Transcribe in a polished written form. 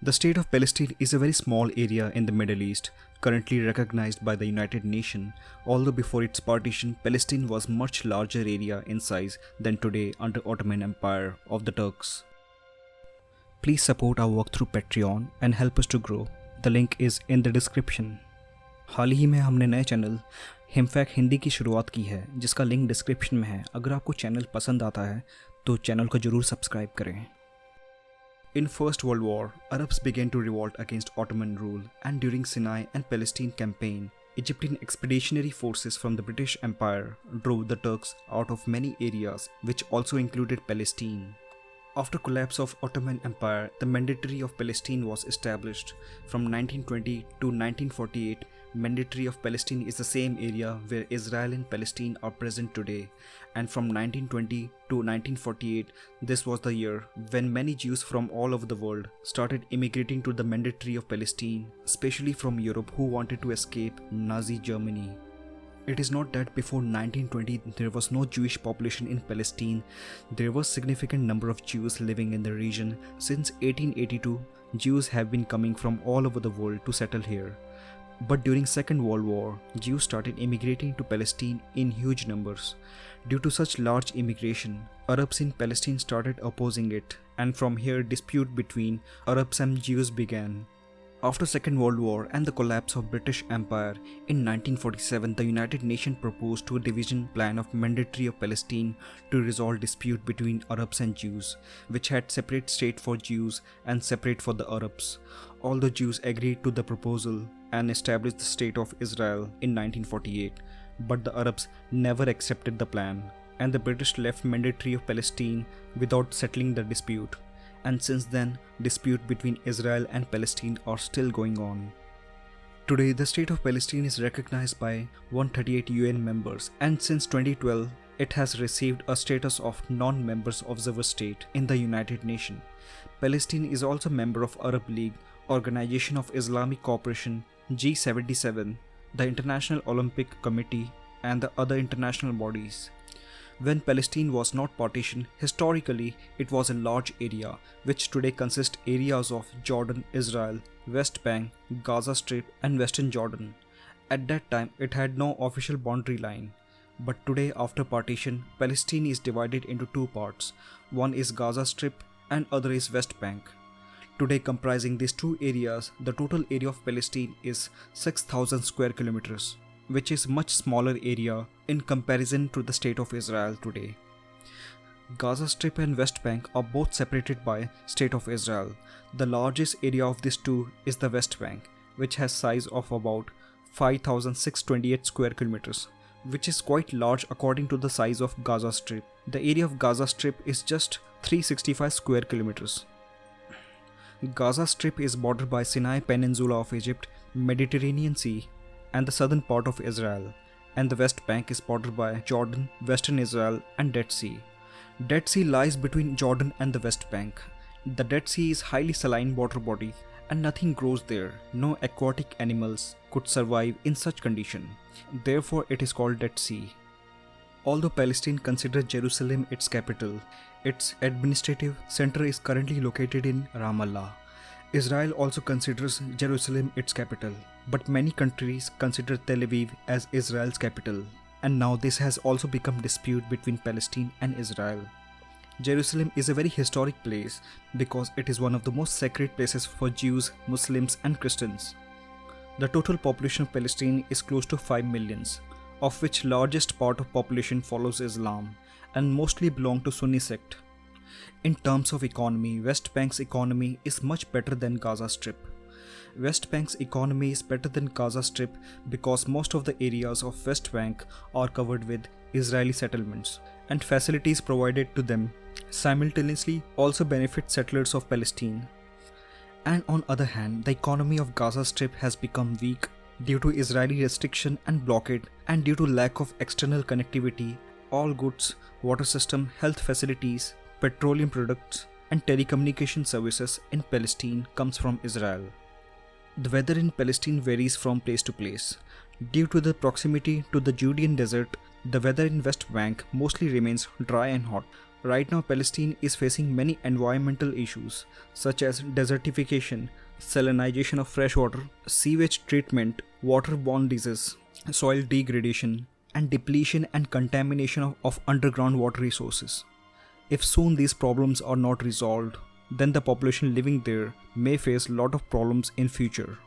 The State of Palestine is a very small area in the Middle East, currently recognized by the United Nations, although before its partition, Palestine was much larger area in size than today under Ottoman Empire of the Turks. Please support our work through Patreon and help us to grow. The link is in the description. हाल ही में हमने नए channel हिमफैक्ट Hindi की शुरुआत की है, जिसका link description में है। अगर आपको चैनल पसंद आता है तो चैनल को जरूर सब्सक्राइब करें। In First World War, Arabs began to revolt against Ottoman rule, and during Sinai and Palestine campaign, Egyptian expeditionary forces from the British Empire drove the Turks out of many areas, which also included Palestine. After collapse of Ottoman Empire, the Mandatory of Palestine was established. From 1920 to 1948, Mandatory of Palestine is the same area where Israel and Palestine are present today. And from 1920 to 1948, this was the year when many Jews from all over the world started immigrating to the Mandatory of Palestine, especially from Europe who wanted to escape Nazi Germany. It is not that before 1920 there was no Jewish population in Palestine. There was significant number of Jews living in the region. Since 1882, Jews have been coming from all over the world to settle here. But during Second World War, Jews started immigrating to Palestine in huge numbers. Due to such large immigration, Arabs in Palestine started opposing it, and from here dispute between Arabs and Jews began. After Second World War and the collapse of British Empire, in 1947 the United Nations proposed to a division plan of Mandatory of Palestine to resolve dispute between Arabs and Jews, which had separate state for Jews and separate for the Arabs. All the Jews agreed to the proposal and established the State of Israel in 1948, but the Arabs never accepted the plan, and the British left Mandatory of Palestine without settling the dispute. And since then, dispute between Israel and Palestine are still going on. Today, the State of Palestine is recognized by 138 UN members, and since 2012, it has received a status of non-members observer state in the United Nations. Palestine is also a member of Arab League, Organization of Islamic Cooperation, G77, the International Olympic Committee, and the other international bodies. When Palestine was not partitioned, historically it was a large area, which today consists areas of Jordan, Israel, West Bank, Gaza Strip and Western Jordan. At that time it had no official boundary line. But today after partition, Palestine is divided into two parts. One is Gaza Strip and other is West Bank. Today comprising these two areas, the total area of Palestine is 6,000 square kilometers, which is much smaller area in comparison to the State of Israel today. Gaza Strip and West Bank are both separated by State of Israel. The largest area of these two is the West Bank, which has size of about 5,628 square kilometers, which is quite large according to the size of Gaza Strip. The area of Gaza Strip is just 365 square kilometers. Gaza Strip is bordered by Sinai Peninsula of Egypt, Mediterranean Sea, and the southern part of Israel, and the West Bank is bordered by Jordan, Western Israel and Dead Sea. Dead Sea lies between Jordan and the West Bank. The Dead Sea is highly saline water body and nothing grows there. No aquatic animals could survive in such condition. Therefore it is called Dead Sea. Although Palestine considers Jerusalem its capital, its administrative center is currently located in Ramallah. Israel also considers Jerusalem its capital, but many countries consider Tel Aviv as Israel's capital, and now this has also become dispute between Palestine and Israel. Jerusalem is a very historic place because it is one of the most sacred places for Jews, Muslims and Christians. The total population of Palestine is close to 5 million, of which largest part of population follows Islam and mostly belong to Sunni sect. In terms of economy, West Bank's economy is much better than Gaza Strip. West Bank's economy is better than Gaza Strip because most of the areas of West Bank are covered with Israeli settlements, and facilities provided to them simultaneously also benefit settlers of Palestine. And on other hand, the economy of Gaza Strip has become weak due to Israeli restriction and blockade, and due to lack of external connectivity. All goods, water system, health facilities, petroleum products and telecommunication services in Palestine comes from Israel. The weather in Palestine varies from place to place. Due to the proximity to the Judean desert, the weather in West Bank mostly remains dry and hot, Right now, Palestine is facing many environmental issues such as desertification, salinization of fresh water, sewage treatment, waterborne disease, soil degradation, and depletion and contamination of underground water resources. If soon these problems are not resolved, then the population living there may face a lot of problems in future.